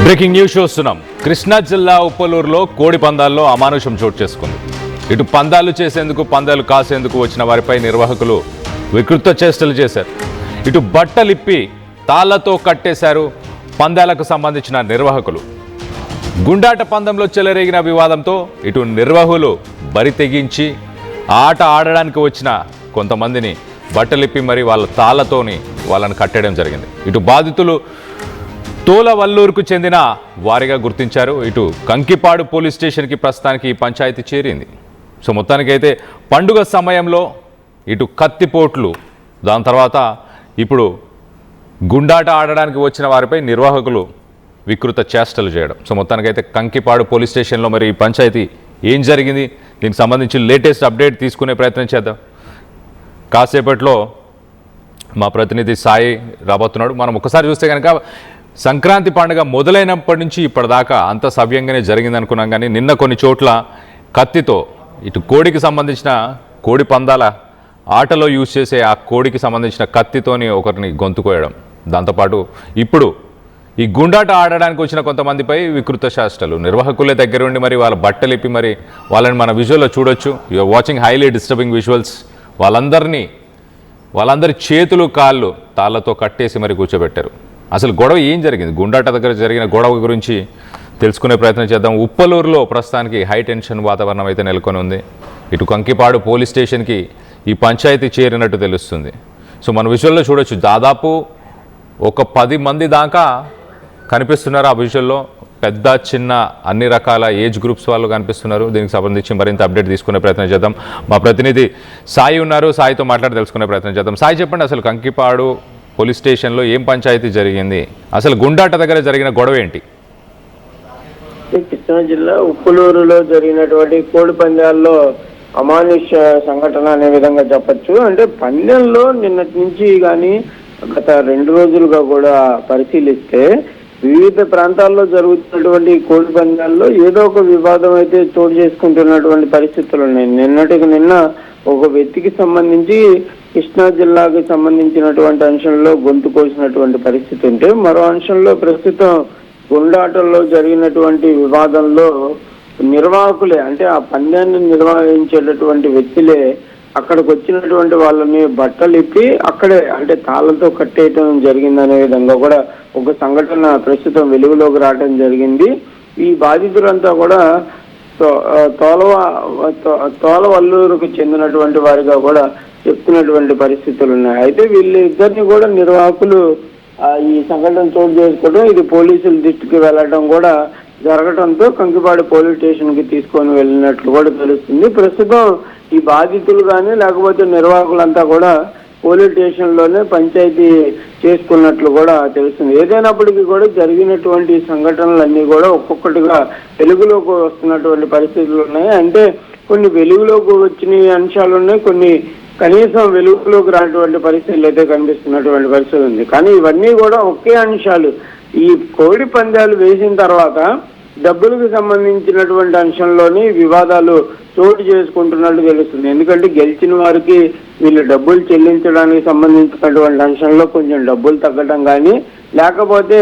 Breaking news చూస్తున్నాం. కృష్ణా జిల్లా ఉప్పలూరులో కోడి పందాల్లో అమానుషం చోటు చేసుకుంది. ఇటు పందాలు చేసేందుకు పందాలు కాసేందుకు వచ్చిన వారిపై నిర్వాహకులు వికృత చేష్టలు చేశారు. ఇటు బట్టలిప్పి తాళ్లతో కట్టేశారు పందాలకు సంబంధించిన నిర్వాహకులు. గుండాట పందంలో చెలరేగిన వివాదంతో ఇటు నిర్వాహకులు బరి తెగించి ఆట ఆడడానికి వచ్చిన కొంతమందిని బట్టలిప్పి మరి వాళ్ళ తాళ్లతోని వాళ్ళని కట్టడం జరిగింది. ఇటు బాధితులు తోలవల్లూరుకు చెందిన వారిగా గుర్తించారు. ఇటు కంకిపాడు పోలీస్ స్టేషన్కి ప్రస్తుతానికి ఈ పంచాయతీ చేరింది. సో మొత్తానికైతే పండుగ సమయంలో ఇటు కత్తిపోట్లు, దాని తర్వాత ఇప్పుడు గుండాట ఆడడానికి వచ్చిన వారిపై నిర్వాహకులు వికృత చేష్టలు చేయడం. సో మొత్తానికైతే కంకిపాడు పోలీస్ స్టేషన్లో మరి ఈ పంచాయతీ ఏం జరిగింది, దీనికి సంబంధించి లేటెస్ట్ అప్డేట్ తీసుకునే ప్రయత్నం చేద్దాం. కాసేపట్లో మా ప్రతినిధి సాయి రాబోతున్నాడు. మనం ఒకసారి చూస్తే కనుక సంక్రాంతి పండుగ మొదలైనప్పటి నుంచి ఇప్పటిదాకా అంత సవ్యంగానే జరిగింది అనుకున్నాం. కానీ నిన్న కొన్ని చోట్ల కత్తితో ఇటు కోడికి సంబంధించిన కోడి పందాల ఆటలో యూజ్ చేసే ఆ కోడికి సంబంధించిన కత్తితోని ఒకరిని గొంతుకోయడం, దాంతోపాటు ఇప్పుడు ఈ గుండాట ఆడడానికి వచ్చిన కొంతమందిపై వికృత చేష్టలు. నిర్వాహకులే దగ్గరుండి మరి వాళ్ళ బట్టలిప్పి మరి వాళ్ళని మన విజువల్లో చూడొచ్చు. You're watching highly disturbing visuals. వాళ్ళందరి చేతులు కాళ్ళు తాళ్లతో కట్టేసి మరి కూర్చోబెట్టారు. అసలు గొడవ ఏం జరిగింది, గుండాట దగ్గర జరిగిన గొడవ గురించి తెలుసుకునే ప్రయత్నం చేద్దాం. ఉప్పలూరులో ప్రస్తుతానికి హై టెన్షన్ వాతావరణం అయితే నెలకొని ఉంది. ఇటు కంకిపాడు పోలీస్ స్టేషన్కి ఈ పంచాయతీ చేరినట్టు తెలుస్తుంది. సో మన విజువల్లో చూడొచ్చు, దాదాపు ఒక 10 మంది దాకా కనిపిస్తున్నారు ఆ విజువల్లో. పెద్ద చిన్న అన్ని రకాల ఏజ్ గ్రూప్స్ వాళ్ళు కనిపిస్తున్నారు. దీనికి సంబంధించి మరింత అప్డేట్ తీసుకునే ప్రయత్నం చేద్దాం. మా ప్రతినిధి సాయి ఉన్నారు, సాయితో మాట్లాడి తెలుసుకునే ప్రయత్నం చేద్దాం. సాయి, చెప్పండి, అసలు కంకిపాడు పోలీస్ స్టేషన్లో ఏం పంచాయతీ జరిగింది, అసలు గుండాట దగ్గర జరిగిన గొడవ ఏంటి? కృష్ణా జిల్లా ఉప్పులూరులో జరిగినటువంటి కోడి పందాల్లో అమానుష సంఘటన అనే విధంగా చెప్పచ్చు. అంటే పందెంలో నిన్నటి నుంచి కానీ గత 2 రోజులుగా కూడా పరిశీలిస్తే వివిధ ప్రాంతాల్లో జరుగుతున్నటువంటి కోడి పందాల్లో ఏదో ఒక వివాదం అయితే చోటు చేసుకుంటున్నటువంటి పరిస్థితులు ఉన్నాయి. నిన్న ఒక వ్యక్తికి సంబంధించి కృష్ణా జిల్లాకి సంబంధించినటువంటి అంశంలో గొంతు కోసినటువంటి పరిస్థితి ఉంటే, మరో అంశంలో ప్రస్తుతం గుండాటల్లో జరిగినటువంటి వివాదంలో నిర్వాహకులే, అంటే ఆ పందాన్ని నిర్వహించేటటువంటి వ్యక్తులే అక్కడికి వచ్చినటువంటి వాళ్ళని బట్టలిప్పి అక్కడే అంటే తాళ్లతో కట్టేయటం జరిగిందనే విధంగా కూడా ఒక సంఘటన ప్రస్తుతం వెలుగులోకి రావడం జరిగింది. ఈ బాధితులంతా కూడా తోలవల్లూరుకు చెందినటువంటి వారిగా కూడా చెప్తున్నటువంటి పరిస్థితులు ఉన్నాయి. అయితే వీళ్ళిద్దరిని కూడా నిర్వాహకులు ఈ సంఘటన చోటు చేసుకోవడం, ఇది పోలీసుల దృష్టికి వెళ్ళడం కూడా జరగడంతో కంకిపాడు పోలీస్ స్టేషన్ కి తీసుకొని వెళ్ళినట్లు కూడా తెలుస్తుంది. ప్రస్తుతం ఈ బాధితులు కానీ లేకపోతే నిర్వాహకులంతా కూడా పోలీస్ స్టేషన్ లోనే పంచాయతీ చేసుకున్నట్లు కూడా తెలుస్తుంది. ఏదైనప్పటికీ కూడా జరిగినటువంటి సంఘటనలన్నీ కూడా ఒక్కొక్కటిగా వెలుగులోకి వస్తున్నటువంటి పరిస్థితులు ఉన్నాయి. అంటే కొన్ని వెలుగులోకి వచ్చిన అంశాలు ఉన్నాయి, కొన్ని కనీసం వెలుగులోకి రానటువంటి పరిస్థితులు అయితే కనిపిస్తున్నటువంటి పరిస్థితి ఉంది. కానీ ఇవన్నీ కూడా ఒకే అంశాలు. ఈ కోడి పందాలు వేసిన తర్వాత డబ్బులకు సంబంధించినటువంటి అంశంలోని వివాదాలు చోటు చేసుకుంటున్నట్టు తెలుస్తుంది. ఎందుకంటే గెలిచిన వారికి వీళ్ళు డబ్బులు చెల్లించడానికి సంబంధించినటువంటి అంశంలో కొంచెం డబ్బులు తగ్గడం కానీ, లేకపోతే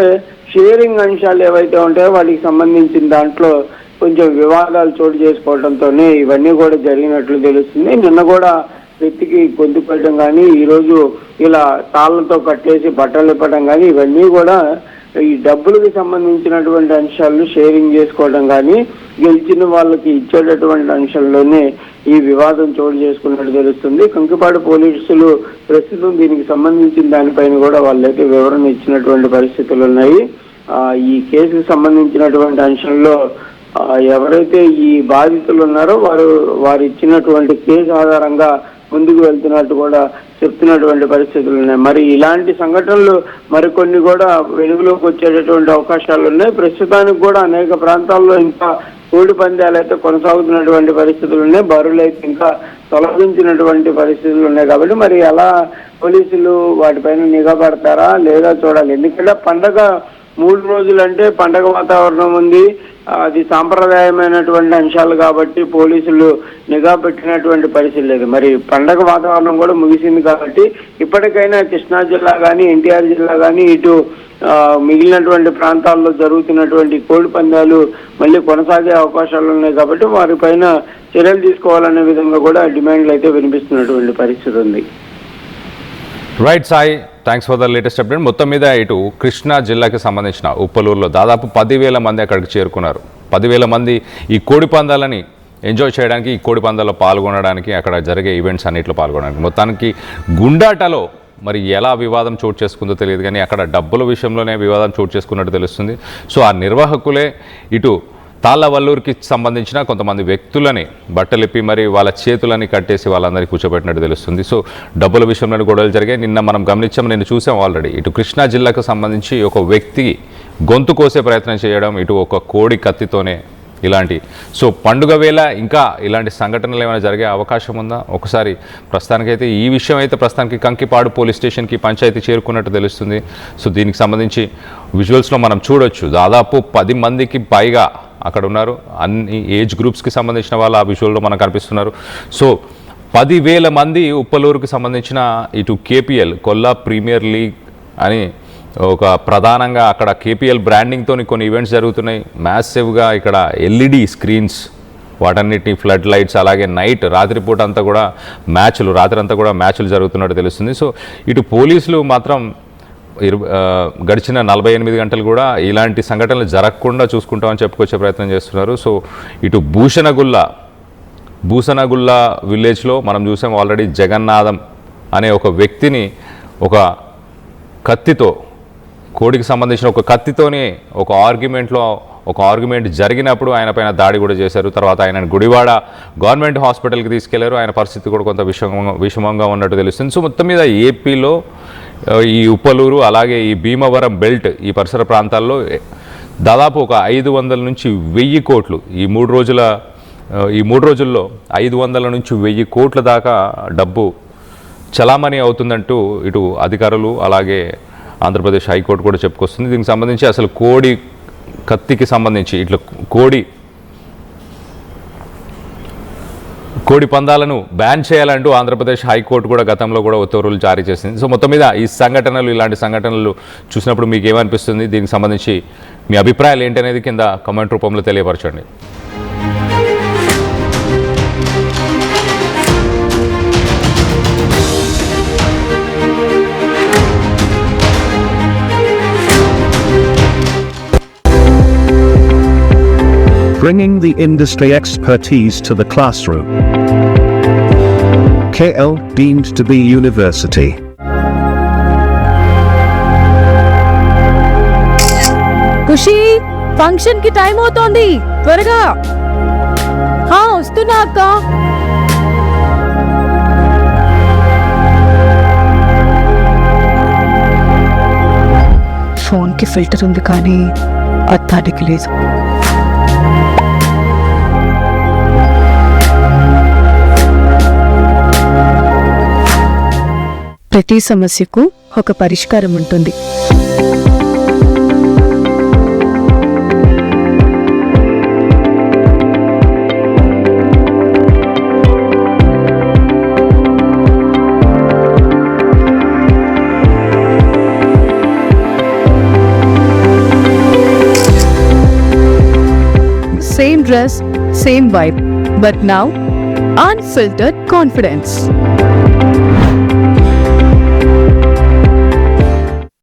షేరింగ్ అంశాలు ఏవైతే ఉంటాయో వాటికి సంబంధించిన దాంట్లో కొంచెం వివాదాలు చోటు చేసుకోవడంతోనే ఇవన్నీ కూడా జరిగినట్లు తెలుస్తుంది. నిన్న కూడా వ్యక్తికి గొంతు పెట్టడం కానీ, ఈరోజు ఇలా తాళ్లతో కట్టేసి బట్టలు ఇప్పడం కానీ, ఇవన్నీ కూడా ఈ డబ్బులకు సంబంధించినటువంటి అంశాలను షేరింగ్ చేసుకోవడం కానీ, గెలిచిన వాళ్ళకి ఇచ్చేటటువంటి అంశంలోనే ఈ వివాదం చోటు చేసుకున్నట్టు తెలుస్తుంది. కంకిపాడు పోలీసులు ప్రస్తుతం దీనికి సంబంధించిన దానిపైన కూడా వాళ్ళైతే వివరణ ఇచ్చినటువంటి పరిస్థితులు ఉన్నాయి. ఈ కేసుకు సంబంధించినటువంటి అంశంలో ఎవరైతే ఈ బాధితులు ఉన్నారో వారు ఇచ్చినటువంటి కేసు ఆధారంగా ముందుకు వెళ్తున్నట్టు కూడా చెప్తున్నటువంటి పరిస్థితులు ఉన్నాయి. మరి ఇలాంటి సంఘటనలు మరికొన్ని కూడా వెలుగులోకి వచ్చేటటువంటి అవకాశాలు ఉన్నాయి. ప్రస్తుతానికి కూడా అనేక ప్రాంతాల్లో ఇంకా కోడి పందాలు అయితే కొనసాగుతున్నటువంటి పరిస్థితులు ఉన్నాయి. బరువులు అయితే ఇంకా తొలగించినటువంటి పరిస్థితులు ఉన్నాయి. కాబట్టి మరి ఎలా పోలీసులు వాటిపైన నిఘా పడతారా లేదా చూడాలి. ఎందుకంటే పండగ 3 రోజులంటే పండగ వాతావరణం ఉంది, అది సాంప్రదాయమైనటువంటి అంశాలు కాబట్టి పోలీసులు నిఘా పెట్టినటువంటి పరిస్థితి లేదు. మరి పండగ వాతావరణం కూడా ముగిసింది కాబట్టి ఇప్పటికైనా కృష్ణా జిల్లా కానీ ఎన్టీఆర్ జిల్లా కానీ ఇటు మిగిలినటువంటి ప్రాంతాల్లో జరుగుతున్నటువంటి కోడి పందాలు మళ్ళీ కొనసాగే అవకాశాలు ఉన్నాయి కాబట్టి వారిపైన చర్యలు తీసుకోవాలనే విధంగా కూడా డిమాండ్లు అయితే వినిపిస్తున్నటువంటి పరిస్థితి ఉంది. Right Sai, thanks for the latest update. మొత్తం మీద ఇటు కృష్ణా జిల్లాకి సంబంధించిన ఉప్పలూరులో దాదాపు 10,000 మంది అక్కడికి చేరుకున్నారు. 10,000 మంది ఈ కోడి పందాలని ఎంజాయ్ చేయడానికి, ఈ కోడి పందాల్లో పాల్గొనడానికి, అక్కడ జరిగే ఈవెంట్స్ అన్నింటిలో పాల్గొనడానికి. మొత్తానికి గుండాటలో మరి ఎలా వివాదం చోటు చేసుకుందో తెలియదు కానీ అక్కడ డబ్బుల విషయంలోనే వివాదం చోటు చేసుకున్నట్టు తెలుస్తుంది. సో ఆ నిర్వాహకులే ఇటు తాళ్ళవల్లూరుకి సంబంధించిన కొంతమంది వ్యక్తులని బట్టలిప్పి మరి వాళ్ళ చేతులని కట్టేసి వాళ్ళందరికీ కూర్చోబెట్టినట్టు తెలుస్తుంది. సో డబ్బుల విషయంలో గొడవలు జరిగాయి. నిన్న మనం గమనించాం, నిన్ను చూసాం ఆల్రెడీ. ఇటు కృష్ణా జిల్లాకు సంబంధించి ఒక వ్యక్తి గొంతు కోసే ప్రయత్నం చేయడం, ఇటు ఒక కోడి కత్తితోనే ఇలాంటి. సో పండుగ వేళ ఇంకా ఇలాంటి సంఘటనలు ఏమైనా జరిగే అవకాశం ఉందా? ఒకసారి ప్రస్తుతానికైతే ఈ విషయం అయితే ప్రస్తుతానికి కంకిపాడు పోలీస్ స్టేషన్కి పంచాయతీ చేరుకున్నట్టు తెలుస్తుంది. సో దీనికి సంబంధించి విజువల్స్లో మనం చూడొచ్చు, దాదాపు 10 మందికి పైగా అక్కడ ఉన్నారు. అన్ని ఏజ్ గ్రూప్స్కి సంబంధించిన వాళ్ళు ఆ విజువల్లో మనకు కనిపిస్తున్నారు. సో 10,000 మంది ఉప్పలూరుకి సంబంధించిన ఇటు కేపీఎల్ కొల్లా ప్రీమియర్ లీగ్ అని ఒక ప్రధానంగా అక్కడ కేపీఎల్ బ్రాండింగ్తో కొన్ని ఈవెంట్స్ జరుగుతున్నాయి. మ్యాసివ్గా ఇక్కడ ఎల్ఈడి స్క్రీన్స్, వాటన్నిటిని ఫ్లడ్ లైట్స్, అలాగే నైట్ రాత్రిపూట అంతా కూడా మ్యాచ్లు, రాత్రి అంతా కూడా మ్యాచ్లు జరుగుతున్నట్టు తెలుస్తుంది. సో ఇటు పోలీసులు మాత్రం గడిచిన 48 గంటలు కూడా ఇలాంటి సంఘటనలు జరగకుండా చూసుకుంటామని చెప్పుకొచ్చే ప్రయత్నం చేస్తున్నారు. సో ఇటు భూషణగుల్ల విలేజ్లో మనం చూసాం ఆల్రెడీ, జగన్నాథం అనే ఒక వ్యక్తిని ఒక కత్తితో, కోడికి సంబంధించిన ఒక కత్తితోనే ఒక ఆర్గ్యుమెంట్ జరిగినప్పుడు ఆయన పైన దాడి కూడా చేశారు. తర్వాత ఆయన గుడివాడ గవర్నమెంట్ హాస్పిటల్కి తీసుకెళ్లారు. ఆయన పరిస్థితి కూడా కొంత విషమంగా ఉన్నట్టు తెలుస్తుంది. సో మొత్తం మీద ఏపీలో ఈ ఉప్పలూరు అలాగే ఈ భీమవరం బెల్ట్ ఈ పరిసర ప్రాంతాల్లో దాదాపు ఒక 500 నుంచి 1000 కోట్లు ఈ మూడు రోజుల్లో 500 నుంచి 1000 కోట్ల దాకా డబ్బు చలామణి అవుతుందంటూ ఇటు అధికారులు అలాగే ఆంధ్రప్రదేశ్ హైకోర్టు కూడా చెప్పుకొస్తుంది. దీనికి సంబంధించి అసలు కోడి కత్తికి సంబంధించి ఇట్లా కోడి పందాలను బ్యాన్ చేయాలంటూ ఆంధ్రప్రదేశ్ హైకోర్టు కూడా గతంలో కూడా ఉత్తర్వులు జారీ చేసింది. సో మొత్తం మీద ఈ ఇలాంటి సంఘటనలు చూసినప్పుడు మీకు ఏమనిపిస్తుంది? దీనికి సంబంధించి మీ అభిప్రాయాలు ఏంటనేది కింద కామెంట్ రూపంలో తెలియపరచండి. Bringing the industry expertise to the classroom. KL deemed to be university. Khushi, function కి టైం అవుతోంది, త్వరగా. వస్తున్నా అక్క. ఫోన్ కి ఫిల్టర్ ఉంది కానీ అద్దానికి లేదు. ప్రతి సమస్యకు ఒక పరిష్కారం ఉంటుంది. Same dress, same vibe, but now unfiltered confidence.